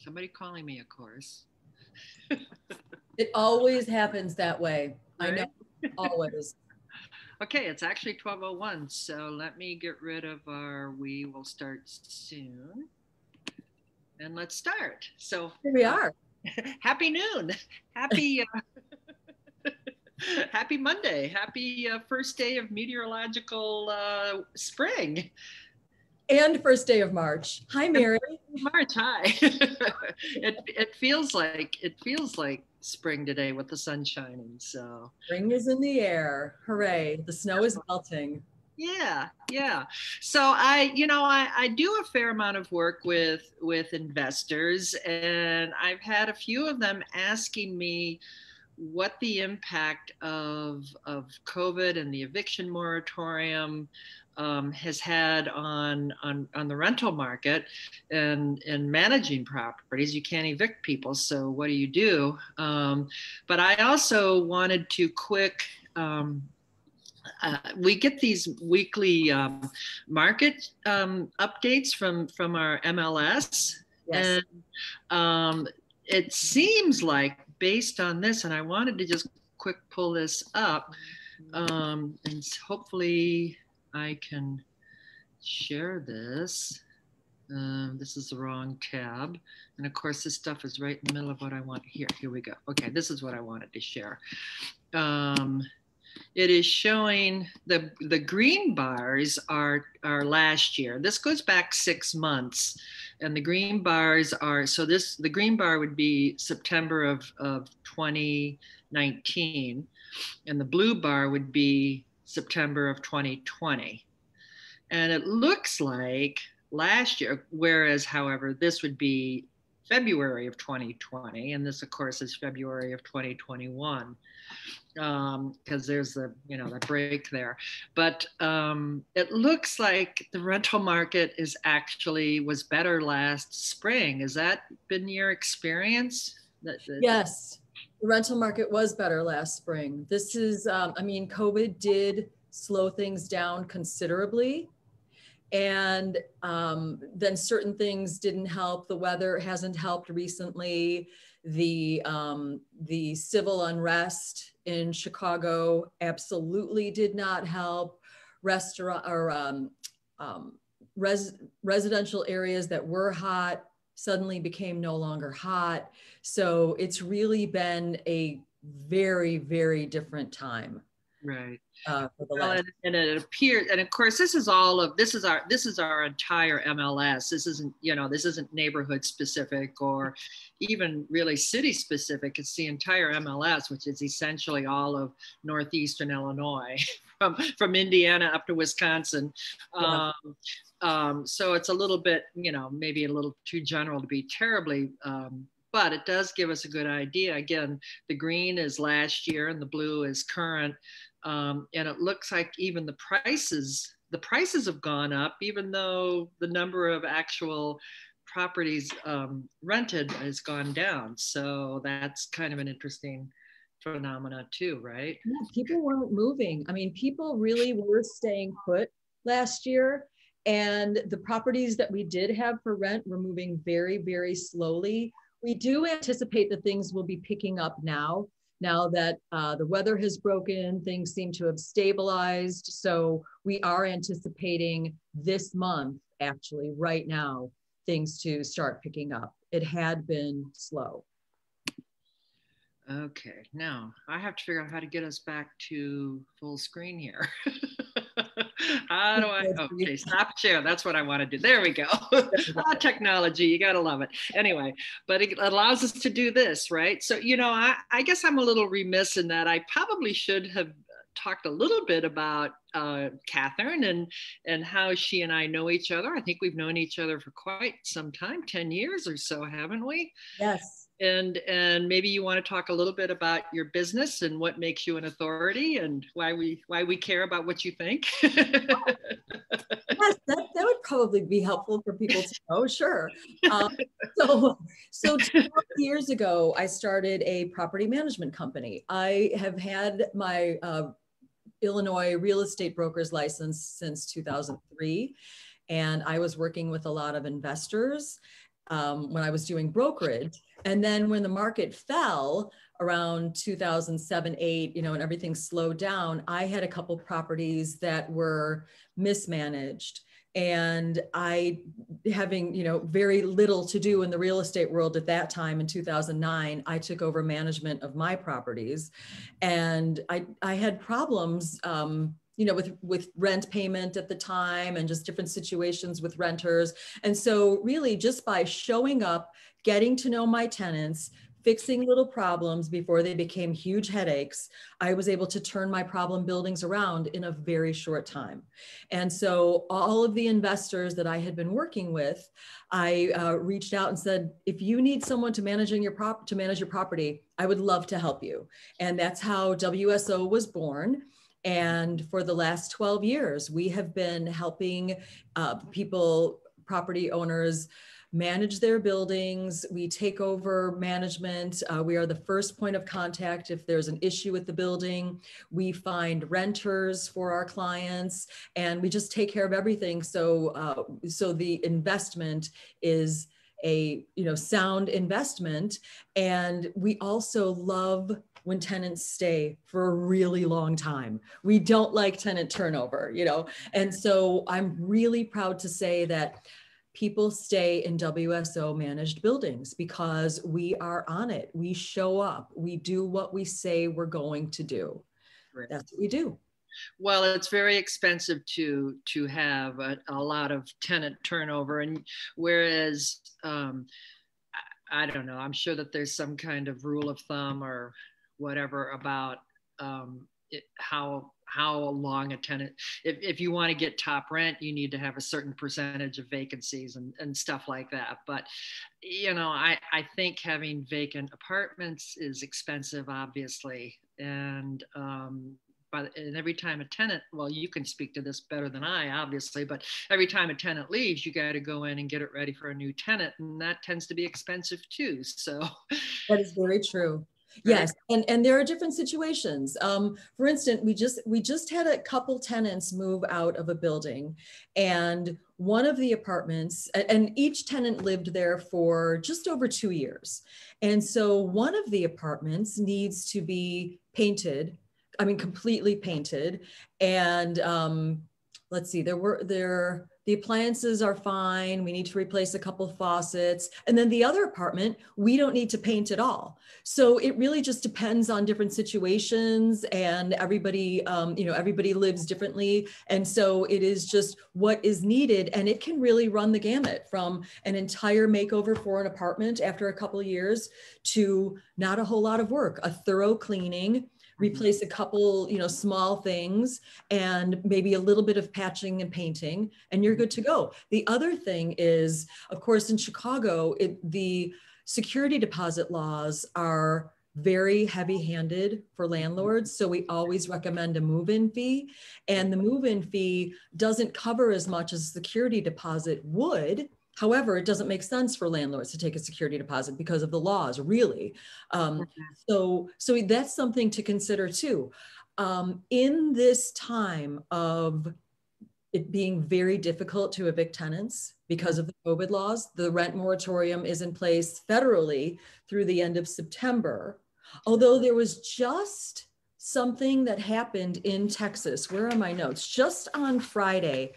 Somebody calling me, of course. It always happens that way. Right? I know, always. Okay, it's actually 12:01, so let me get rid of our we will start soon. And let's start. So, Here we are. happy noon. Happy happy Monday. Happy first day of meteorological spring. And first day of March. Hi, Mary. March, hi. It feels like spring today with the sun shining. So Spring is in the air. Hooray. The snow is melting. yeah. So I do a fair amount of work with investors, and I've had a few of them asking me what the impact of COVID and the eviction moratorium has had on the rental market and managing properties. You can't evict people, so what do you do? But I also wanted to we get these weekly market updates from our MLS, Yes. and it seems like based on this, and I wanted to just quick pull this up, and hopefully I can share this. This is the wrong tab. And of course, this stuff is right in the middle of what I want. Here we go. Okay, this is what I wanted to share. It is showing the green bars are last year. This goes back 6 months, and the green bars are the green bar would be September of 2019, and the blue bar would be September of 2020. And it looks like last year, whereas however this would be February of 2020, and this of course is February of 2021, because there's the break there. But it looks like the rental market was better last spring. Has that been your experience? Yes, the rental market was better last spring. This is, COVID did slow things down considerably. And then certain things didn't help. The weather hasn't helped recently. The civil unrest in Chicago absolutely did not help. Residential areas that were hot suddenly became no longer hot. So it's really been a very, very different time. Right. And it appears, and of course, this is our entire MLS. This isn't neighborhood specific or even really city specific. It's the entire MLS, which is essentially all of northeastern Illinois, from Indiana up to Wisconsin. Yeah. So it's a little bit, maybe a little too general to be terribly. But it does give us a good idea. Again, the green is last year and the blue is current. And it looks like even the prices have gone up, even though the number of actual properties rented has gone down. So that's kind of an interesting phenomena too, right? Yeah, people weren't moving. I mean, people really were staying put last year. And the properties that we did have for rent were moving very, very slowly. We do anticipate that things will be picking up now that the weather has broken, things seem to have stabilized. So we are anticipating this month, actually, right now, things to start picking up. It had been slow. Okay, now I have to figure out how to get us back to full screen here. How do okay, stop share. That's what I want to do. There we go. Technology, you got to love it. Anyway, but it allows us to do this, right? So, I guess I'm a little remiss in that I probably should have talked a little bit about Catherine and how she and I know each other. I think we've known each other for quite some time, 10 years or so, haven't we? Yes. And maybe you want to talk a little bit about your business and what makes you an authority and why we care about what you think. Yes, that would probably be helpful for people to know. Sure. So 12 years ago, I started a property management company. I have had my Illinois real estate broker's license since 2003, and I was working with a lot of investors. when I was doing brokerage. And then when the market fell around 2007, 8, and everything slowed down, I had a couple properties that were mismanaged. And I, having, very little to do in the real estate world at that time in 2009, I took over management of my properties. And I had problems, with rent payment at the time and just different situations with renters. And so really just by showing up, getting to know my tenants, fixing little problems before they became huge headaches, I was able to turn my problem buildings around in a very short time. And so all of the investors that I had been working with, I reached out and said, if you need someone to manage your property, I would love to help you. And that's how WSO was born. And for the last 12 years, we have been helping people, property owners, manage their buildings. We take over management. We are the first point of contact if there's an issue with the building. We find renters for our clients, and we just take care of everything. So, so the investment is a sound investment, and we also love when tenants stay for a really long time. We don't like tenant turnover, and so I'm really proud to say that people stay in WSO managed buildings because we are on it. We show up. We do what we say we're going to do. Right. That's what we do. Well, it's very expensive to have a lot of tenant turnover, and whereas I don't know, I'm sure that there's some kind of rule of thumb or whatever about how long a tenant, if you want to get top rent, you need to have a certain percentage of vacancies and stuff like that. But, I think having vacant apartments is expensive, obviously. And every time a tenant, well, you can speak to this better than I, obviously, but every time a tenant leaves, you got to go in and get it ready for a new tenant. And that tends to be expensive too. So that is very true. Yes, and there are different situations. For instance, we just had a couple tenants move out of a building, and one of the apartments, and each tenant lived there for just over 2 years. And so one of the apartments needs to be painted, completely painted. And let's see, the appliances are fine. We need to replace a couple faucets. And then the other apartment, we don't need to paint at all. So it really just depends on different situations, and everybody, everybody lives differently. And so it is just what is needed. And it can really run the gamut from an entire makeover for an apartment after a couple of years to not a whole lot of work, a thorough cleaning, replace a couple, small things, and maybe a little bit of patching and painting, and you're good to go. The other thing is, of course, in Chicago, the security deposit laws are very heavy-handed for landlords. So we always recommend a move-in fee, and the move-in fee doesn't cover as much as security deposit would. However, it doesn't make sense for landlords to take a security deposit because of the laws, really. So that's something to consider too. In this time of it being very difficult to evict tenants because of the COVID laws, the rent moratorium is in place federally through the end of September. Although there was just something that happened in Texas. Where are my notes? Just on Friday,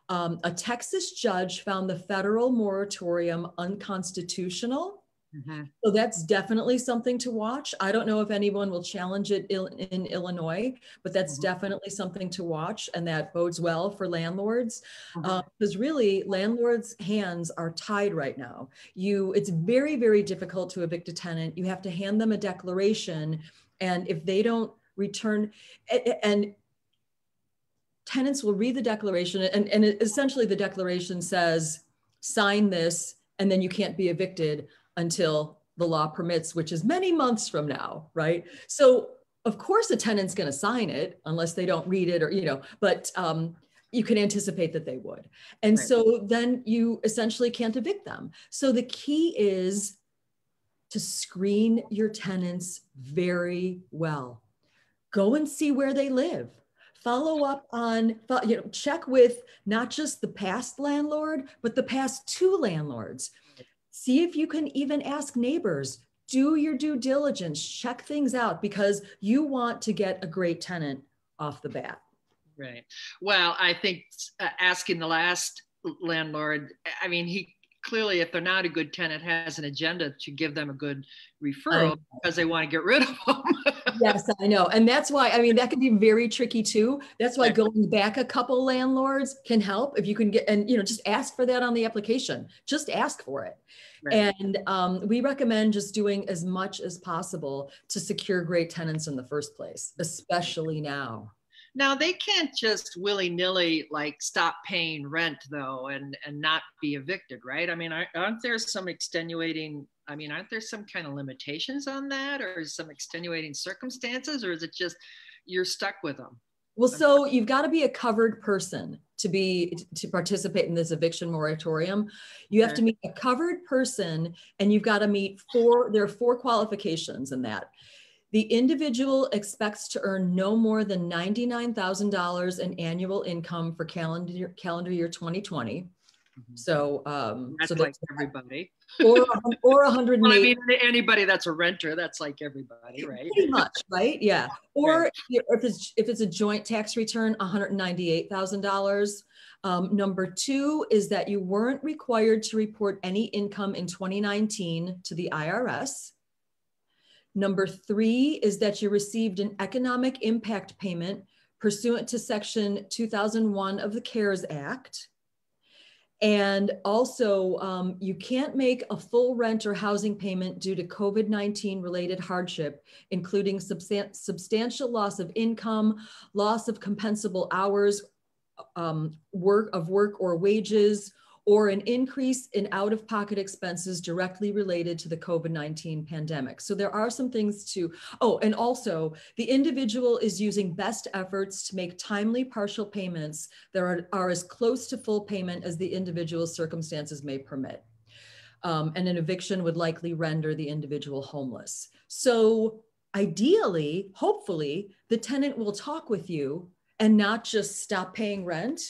a Texas judge found the federal moratorium unconstitutional. Mm-hmm. So that's definitely something to watch. I don't know if anyone will challenge it in Illinois, but that's definitely something to watch, and that bodes well for landlords, because really landlords' hands are tied right now. It's very, very difficult to evict a tenant. You have to hand them a declaration, and if they don't return, and tenants will read the declaration, and essentially the declaration says, sign this, and then you can't be evicted until the law permits, which is many months from now, right? So of course a tenant's going to sign it unless they don't read it, or, but you can anticipate that they would. And right. So then you essentially can't evict them. So the key is to screen your tenants very well. Go and see where they live. Follow up on, check with not just the past landlord, but the past 2 landlords. See if you can even ask neighbors. Do your due diligence, check things out, because you want to get a great tenant off the bat. Right. Well, I think asking the last landlord, I mean, he clearly, if they're not a good tenant, has an agenda to give them a good referral because they want to get rid of them. Yes, I know. And that's why, I mean, that can be very tricky too. That's why going back a couple landlords can help if you can get, and, you know, just ask for that on the application. Just ask for it. Right. And we recommend just doing as much as possible to secure great tenants in the first place, especially now. Now they can't just willy-nilly like stop paying rent though and not be evicted, right? I mean, aren't there some extenuating, I mean, aren't there some kind of limitations on that, or some extenuating circumstances, or is it just you're stuck with them? Well, so you've got to be a covered person to participate in this eviction moratorium. You have to meet a covered person, and you've got to meet there are 4 qualifications in that. The individual expects to earn no more than $99,000 in annual income for calendar year 2020. So that's like everybody. Or 108. Well, I mean, anybody that's a renter, that's like everybody, right? Pretty much, right? Yeah. Or if it's a joint tax return, $198,000. Number 2 is that you weren't required to report any income in 2019 to the IRS. Number 3 is that you received an economic impact payment pursuant to Section 2001 of the CARES Act. And also, you can't make a full rent or housing payment due to COVID-19 related hardship, including substantial loss of income, loss of compensable hours, work or wages, or an increase in out-of-pocket expenses directly related to the COVID-19 pandemic. So there are some things to, and also the individual is using best efforts to make timely partial payments that are as close to full payment as the individual's circumstances may permit. And an eviction would likely render the individual homeless. So ideally, hopefully, the tenant will talk with you and not just stop paying rent.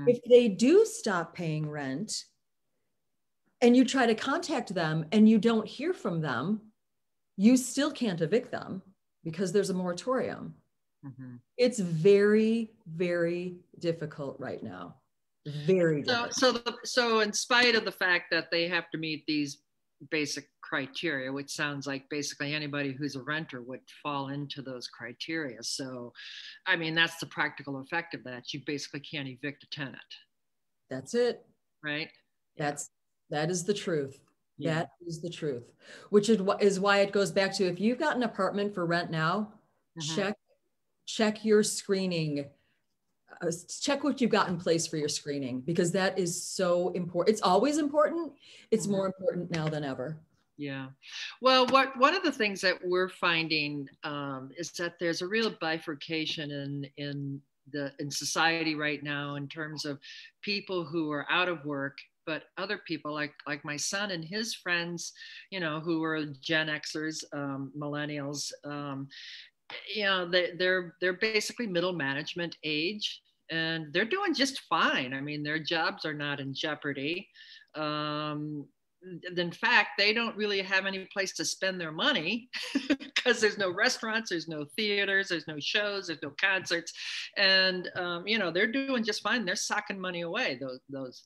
If they do stop paying rent and you try to contact them and you don't hear from them, you still can't evict them because there's a moratorium. It's very, very difficult right now. Very difficult. So in spite of the fact that they have to meet these basic criteria, which sounds like basically anybody who's a renter would fall into those criteria. So, I mean, that's the practical effect of that. You basically can't evict a tenant. That's it. Right? That is the truth. Yeah. That is the truth, which is why it goes back to, if you've got an apartment for rent now, check your screening. Check what you've got in place for your screening, because that is so important. It's always important. It's more important now than ever. Yeah. Well, one of the things that we're finding is that there's a real bifurcation in society right now in terms of people who are out of work, but other people like my son and his friends, you know, who are Gen Xers, millennials, you know, they're basically middle management age, and they're doing just fine. I mean, their jobs are not in jeopardy. In fact, they don't really have any place to spend their money because there's no restaurants, there's no theaters, there's no shows, there's no concerts, and you know, they're doing just fine. They're socking money away. Those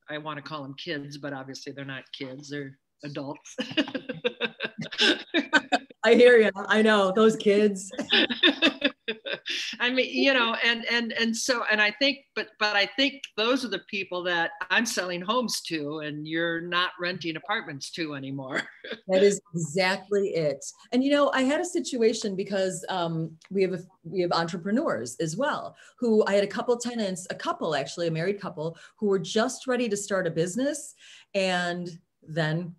I want to call them kids, but obviously they're not kids. They're adults. I hear you. I know those kids. I mean, you know, and so, and I think, but I think those are the people that I'm selling homes to, and you're not renting apartments to anymore. That is exactly it. And you know, I had a situation because we have entrepreneurs as well, who I had a couple actually, a married couple, who were just ready to start a business, and then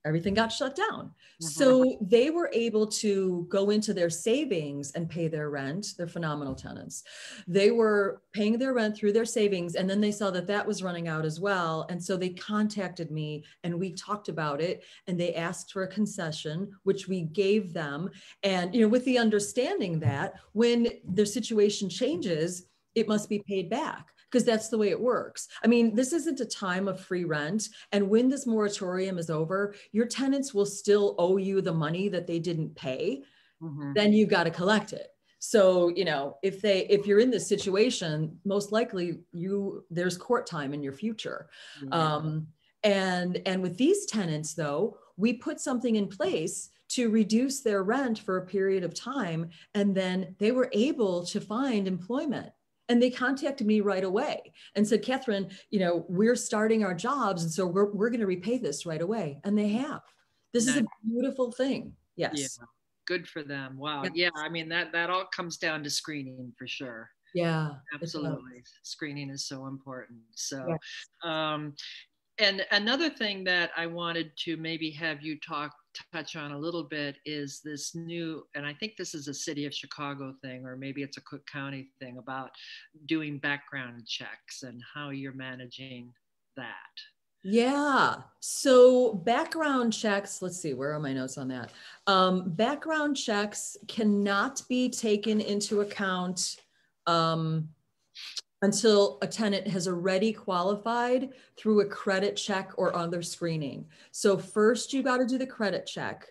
everything got shut down. So they were able to go into their savings and pay their rent. They're phenomenal tenants. They were paying their rent through their savings, and then they saw that that was running out as well. And so they contacted me, and we talked about it, and they asked for a concession, which we gave them. And, you know, with the understanding that when their situation changes, it must be paid back. because that's the way it works. I mean, this isn't a time of free rent. And when this moratorium is over, your tenants will still owe you the money that they didn't pay. Then you've got to collect it. So, you know, if you're in this situation, most likely there's court time in your future. And with these tenants though, we put something in place to reduce their rent for a period of time. And then they were able to find employment. And they contacted me right away and said, Catherine, you know, we're starting our jobs. And so we're going to repay this right away. And they have. This is a beautiful thing. Yes. Yeah. Good for them. Wow. Yeah. I mean, that all comes down to screening for sure. Yeah. Absolutely. Screening is so important. So, and another thing that I wanted to maybe have you touch on a little bit is this new, and I think this is a city of Chicago thing, or maybe it's a Cook County thing, about doing background checks and how you're managing that. Yeah. So background checks, let's see, where are my notes on that? Background checks cannot be taken into account until a tenant has already qualified through a credit check or other screening. So first you got to do the credit check.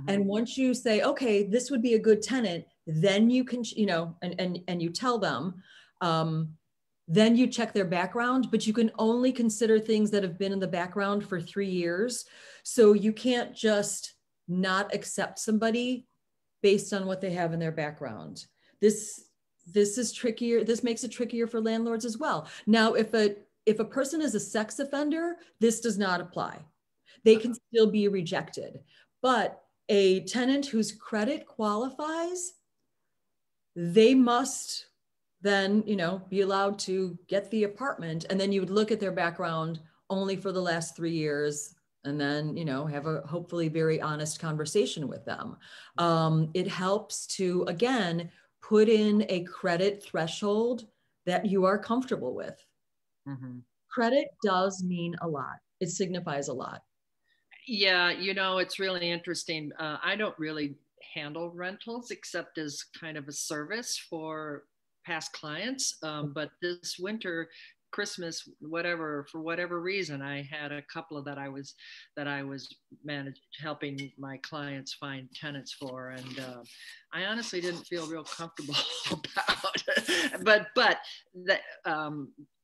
And once you say, okay, this would be a good tenant, then you can, you know, and you tell them, then you check their background, but you can only consider things that have been in the background for 3 years. So you can't just not accept somebody based on what they have in their background. This is trickier. This makes it trickier for landlords as well. Now, if a person is a sex offender, this does not apply. They can still be rejected. But a tenant whose credit qualifies, they must then, you know, be allowed to get the apartment. And then you would look at their background only for the last 3 years, and then, you know, have a hopefully very honest conversation with them. It helps to, again, put in a credit threshold that you are comfortable with. Credit does mean a lot. It signifies a lot. Yeah, you know, it's really interesting. I don't really handle rentals except as kind of a service for past clients. But this winter, Christmas, whatever, for whatever reason, I had a couple of that I was helping my clients find tenants for, and I honestly didn't feel real comfortable about it. But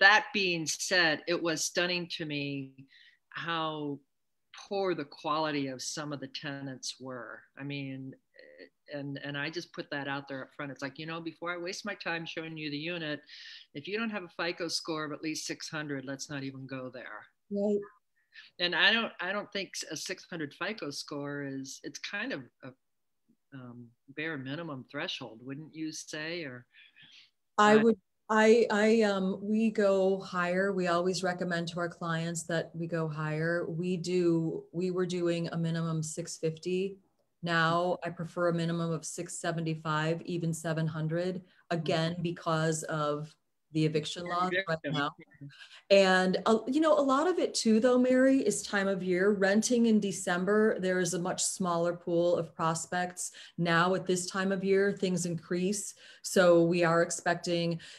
that being said, it was stunning to me how poor the quality of some of the tenants were. I mean, and I just put that out there up front. It's like, you know, before I waste my time showing you the unit, if you don't have a FICO score of at least 600, let's not even go there. Right. And I don't think a 600 FICO score it's kind of a bare minimum threshold, wouldn't you say? Or we go higher. We always recommend to our clients that we go higher. We were doing a minimum 650. Now I prefer a minimum of 675, even 700, again, because of the eviction laws right now. And, you know, a lot of it too, though, Mary, is time of year. Renting in December, there is a much smaller pool of prospects. Now at this time of year, things increase. So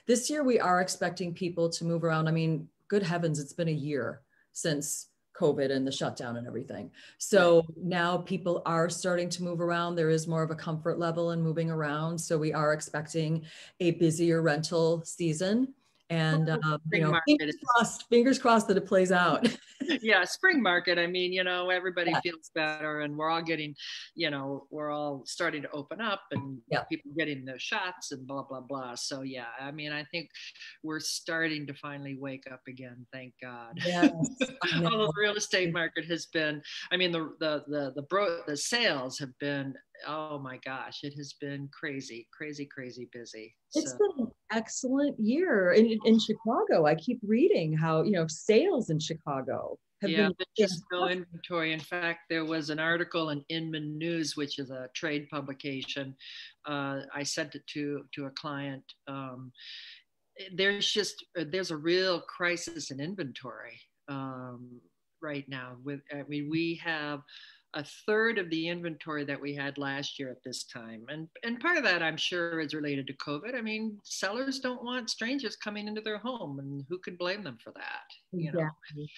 this year, we are expecting people to move around. I mean, good heavens, it's been a year since COVID and the shutdown and everything. So now people are starting to move around. There is more of a comfort level in moving around. So we are expecting a busier rental season. And, you know, fingers crossed that it plays out. Yeah, spring market. I mean, you know, everybody feels better, and we're all getting, you know, we're all starting to open up, and people getting their shots and blah, blah, blah. So, yeah, I mean, I think we're starting to finally wake up again. Thank God. Yes, Although the real estate market has been, I mean, the sales have been, oh my gosh, it has been crazy busy. It's been an excellent year in Chicago. I keep reading how, you know, sales in Chicago have been just no inventory. In fact, there was an article in Inman News, which is a trade publication. I sent it to a client. There's a real crisis in inventory right now. We have a third of the inventory that we had last year at this time. And part of that, I'm sure, is related to COVID. I mean, sellers don't want strangers coming into their home, and who could blame them for that? You know. Exactly.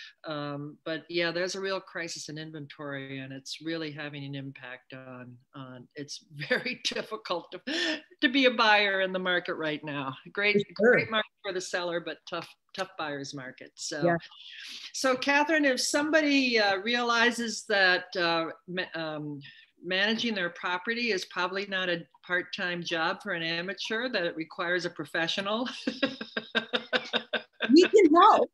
But yeah, there's a real crisis in inventory, and it's really having an impact on it's very difficult to be a buyer in the market right now. Great market for the seller, but tough buyer's market. So, yeah. So Catherine, if somebody realizes that managing their property is probably not a part-time job for an amateur, that it requires a professional. We can help.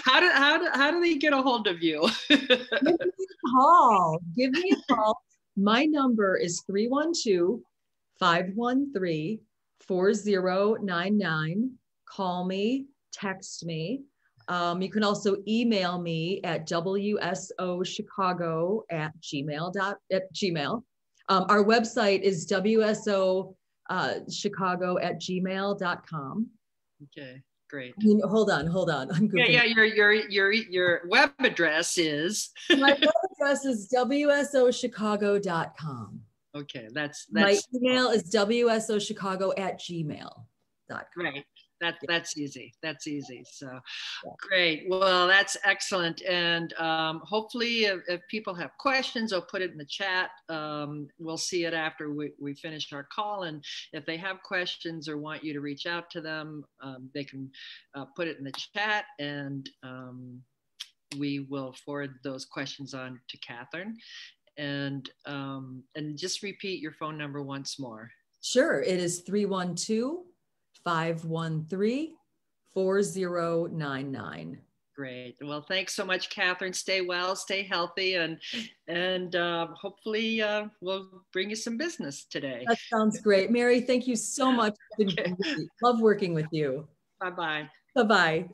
How do they get a hold of you? Give me a call. Give me a call. My number is 312-513-4099. Call me, text me. You can also email me at wsochicago@gmail. Our website is wsochicago@gmail.com. Okay, great. I mean, hold on. I'm Googling. Yeah, your web address is. My web address is wsochicago.com. Okay, that's my email is wsochicago@gmail.com. Right. That's easy. That's easy. So great. Well, that's excellent. And hopefully if people have questions, I'll put it in the chat. We'll see it after we finish our call. And if they have questions or want you to reach out to them, they can put it in the chat, and we will forward those questions on to Catherine. And just repeat your phone number once more. Sure. It is 312-513-4099. Great. Well, thanks so much, Catherine. Stay well, stay healthy, and hopefully we'll bring you some business today. That sounds great. Mary, thank you so much. It's been great. Love working with you. Bye-bye. Bye-bye.